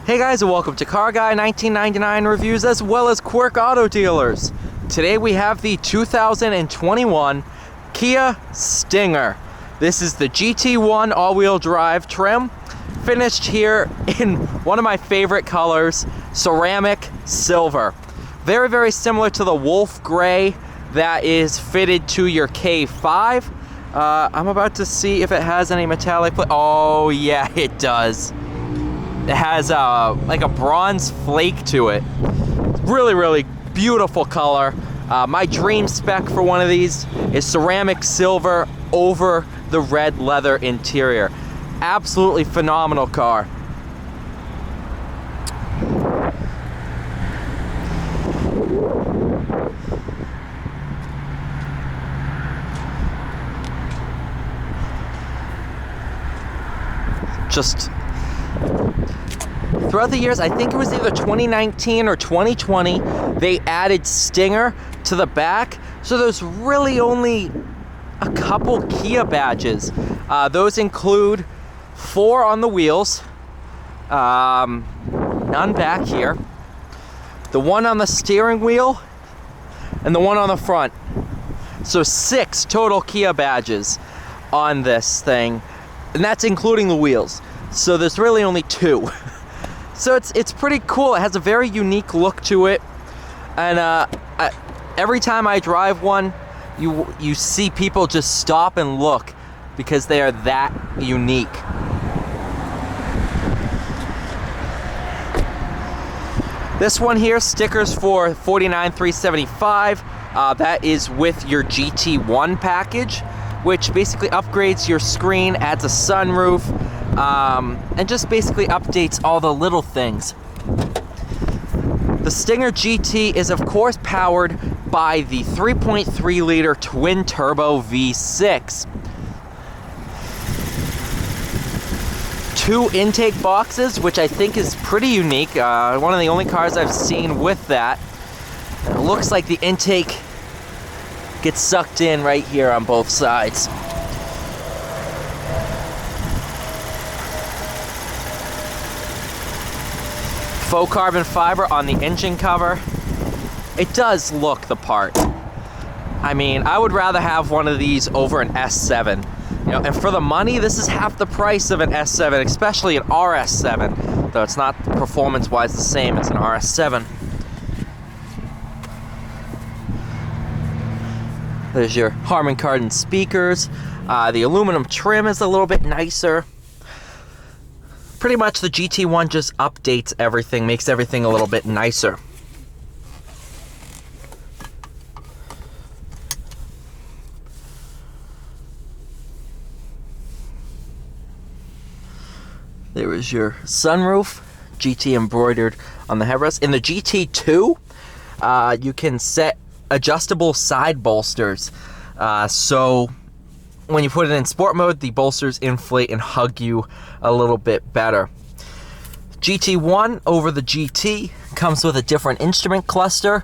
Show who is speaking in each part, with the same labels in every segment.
Speaker 1: Hey guys, and welcome to Car Guy 1999 Reviews as well as Quirk Auto Dealers. Today we have the 2021 Kia Stinger. This is the GT1 all-wheel drive trim, finished here in one of my favorite colors, ceramic silver. Very, very similar to the Wolf Gray that is fitted to your K5. I'm about to see if it has any metallic. Oh yeah, it does. It has like a bronze flake to it. Really, really beautiful color. My dream spec for one of these is ceramic silver over the red leather interior. Absolutely phenomenal car. Just throughout the years, I think it was either 2019 or 2020, they added Stinger to the back. So there's really only a couple Kia badges. Those include 4 on the wheels, none back here, the one on the steering wheel, and the one on the front. So 6 total Kia badges on this thing, and that's including the wheels. So there's really only 2. So it's pretty cool. It has a very unique look to it, and every time I drive one, you see people just stop and look because they are that unique. This one here, stickers for $49,375. That is with your GT1 package, which basically upgrades your screen, adds a sunroof, and just basically updates all the little things. The Stinger GT is of course powered by the 3.3 liter twin turbo V6. 2 intake boxes, which I think is pretty unique. One of the only cars I've seen with that. It looks like the intake gets sucked in right here on both sides. Faux carbon fiber on the engine cover. It does look the part. I mean, I would rather have one of these over an S7. You know, and for the money, this is half the price of an S7, especially an RS7, though it's not performance-wise the same as an RS7. There's your Harman Kardon speakers. The aluminum trim is a little bit nicer. Pretty much the GT1 just updates everything, makes everything a little bit nicer. There is your sunroof, GT embroidered on the headrest. In the GT2, you can set adjustable side bolsters. So when you put it in sport mode, the bolsters inflate and hug you a little bit better. GT1 over the GT comes with a different instrument cluster,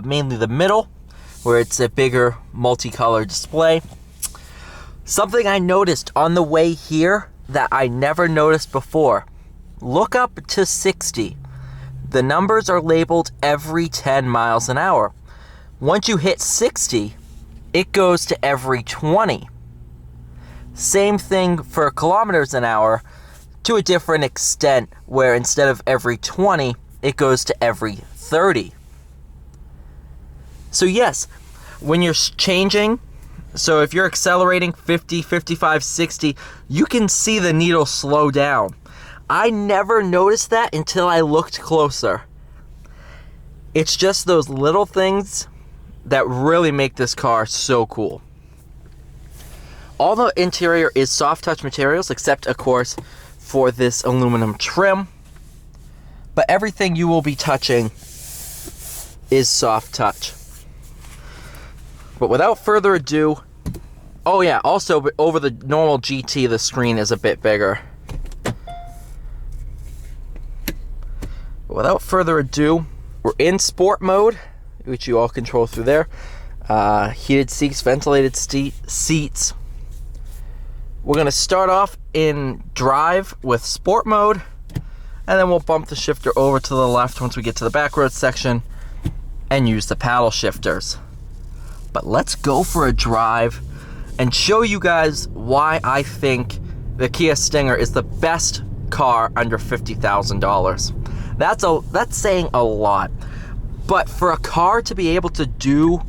Speaker 1: mainly the middle, where it's a bigger multicolor display. Something I noticed on the way here that I never noticed before. Look up to 60. The numbers are labeled every 10 miles an hour. Once you hit 60, it goes to every 20. Same thing for kilometers an hour to a different extent, where instead of every 20, it goes to every 30. So yes, when you're changing, so if you're accelerating 50, 55, 60, you can see the needle slow down. I never noticed that until I looked closer. It's just those little things that really make this car so cool. All the interior is soft touch materials, except of course for this aluminum trim. But everything you will be touching is soft touch. But without further ado, oh yeah, also over the normal GT, the screen is a bit bigger. But without further ado, we're in sport mode, which you all control through there. Heated seats, ventilated seats. We're going to start off in drive with sport mode, and then we'll bump the shifter over to the left once we get to the back road section and use the paddle shifters. But let's go for a drive and show you guys why I think the Kia Stinger is the best car under $50,000. That's saying a lot. But for a car to be able to do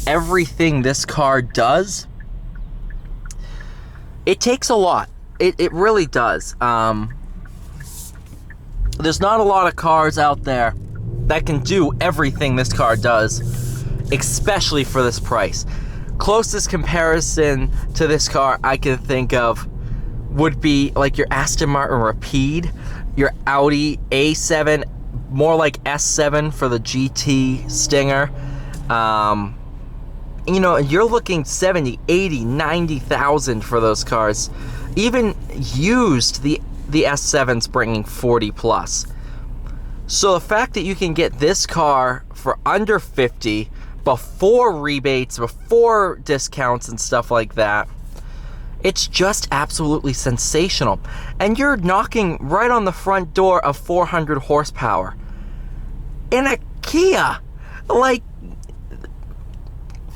Speaker 1: everything this car does, it takes a lot. It really does. There's not a lot of cars out there that can do everything this car does, especially for this price. Closest comparison to this car I can think of would be like your Aston Martin Rapide, your Audi A7, more like S7 for the GT Stinger. You know, you're looking 70, 80, 90,000 for those cars. Even used, the S7's bringing 40 plus. So the fact that you can get this car for under 50 before rebates, before discounts and stuff like that, it's just absolutely sensational. And you're knocking right on the front door of 400 horsepower in a Kia. Like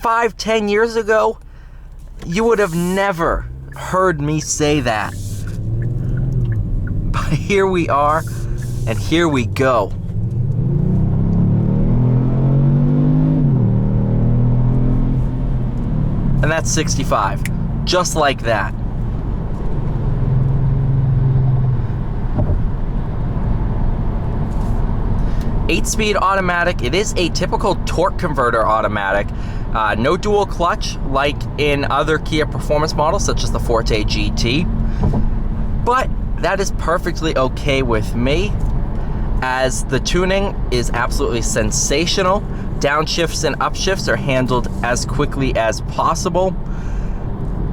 Speaker 1: 5-10 years ago, you would have never heard me say that. But here we are, and here we go. And that's 65, just like that. Eight-speed automatic. It is a typical torque converter automatic. No dual clutch like in other Kia performance models such as the Forte GT. But that is perfectly okay with me, as the tuning is absolutely sensational. Downshifts and upshifts are handled as quickly as possible.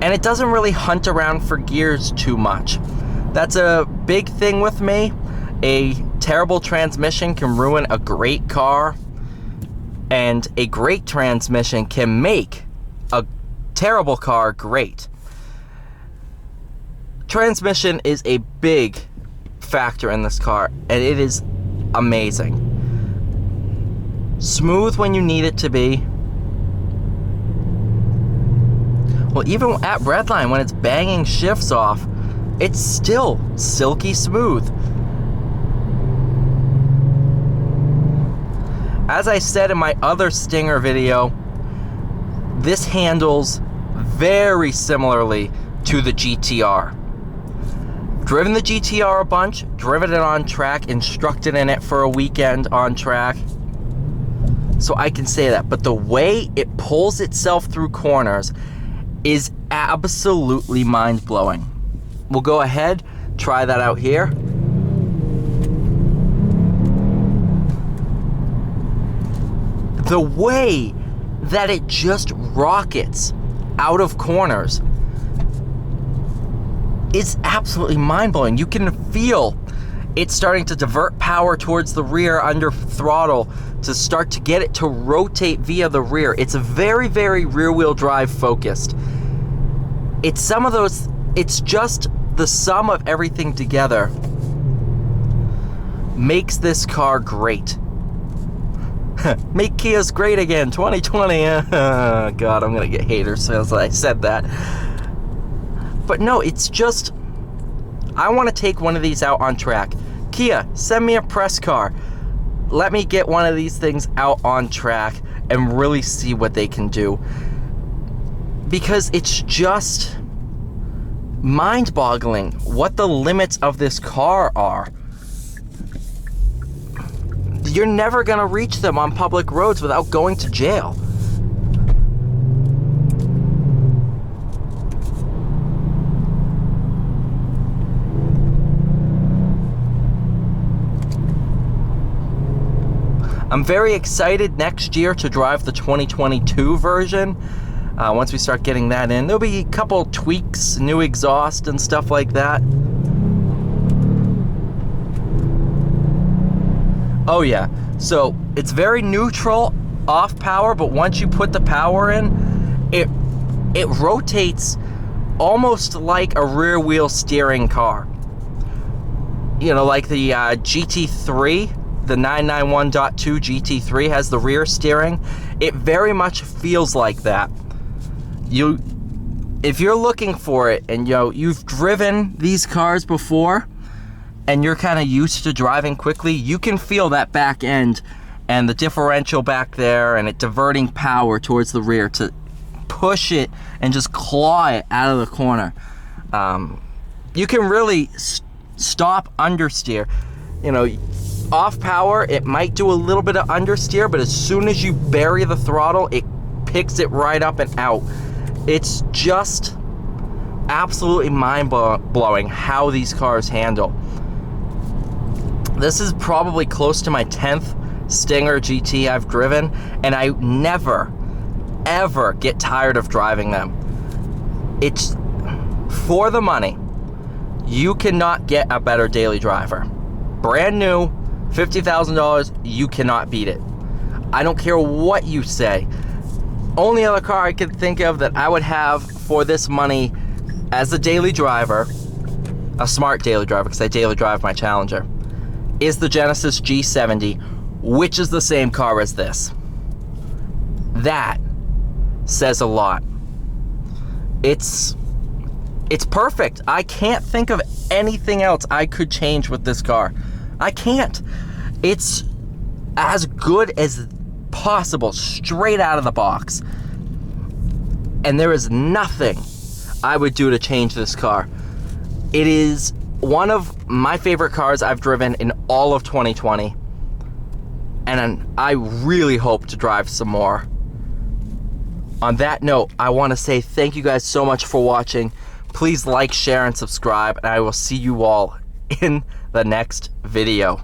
Speaker 1: And it doesn't really hunt around for gears too much. That's a big thing with me. A terrible transmission can ruin a great car, and a great transmission can make a terrible car great. Transmission is a big factor in this car, and it is amazing. Smooth when you need it to be. Well, even at redline, when it's banging shifts off, it's still silky smooth. As I said in my other Stinger video, this handles very similarly to the GTR. Driven the GTR a bunch, driven it on track, instructed in it for a weekend on track, so I can say that. But the way it pulls itself through corners is absolutely mind-blowing. We'll go ahead, try that out here. The way that it just rockets out of corners is absolutely mind-blowing. You can feel it starting to divert power towards the rear under throttle to start to get it to rotate via the rear. It's very, very rear-wheel drive focused. It's some of those, it's just the sum of everything together makes this car great. Make Kias great again, 2020. God, I'm gonna get haters as I said that. But no, it's just, I want to take one of these out on track. Kia, send me a press car. Let me get one of these things out on track and really see what they can do. Because it's just mind-boggling what the limits of this car are. You're never gonna reach them on public roads without going to jail. I'm very excited next year to drive the 2022 version. Once we start getting that in, there'll be a couple tweaks, new exhaust and stuff like that. Oh yeah, so it's very neutral off power, but once you put the power in, it rotates almost like a rear wheel steering car. you know, like the GT3, the 991.2 GT3 has the rear steering. It very much feels like that. If you're looking for it, and you've driven these cars before and you're kind of used to driving quickly, you can feel that back end and the differential back there, and it diverting power towards the rear to push it and just claw it out of the corner. You can really stop understeer. You know, off power, it might do a little bit of understeer, but as soon as you bury the throttle, it picks it right up and out. It's just absolutely mind-blowing how these cars handle. This is probably close to my 10th Stinger GT I've driven, and I never, ever get tired of driving them. It's for the money. You cannot get a better daily driver. Brand new, $50,000, you cannot beat it. I don't care what you say. Only other car I could think of that I would have for this money as a daily driver, a smart daily driver, because I daily drive my Challenger, is the Genesis G70, which is the same car as this. That says a lot. It's perfect. I can't think of anything else I could change with this car. I can't. It's as good as possible, straight out of the box. And there is nothing I would do to change this car. It is one of my favorite cars I've driven in all of 2020. And I really hope to drive some more. On that note, I want to say thank you guys so much for watching. Please like, share, and subscribe, and I will see you all in the next video.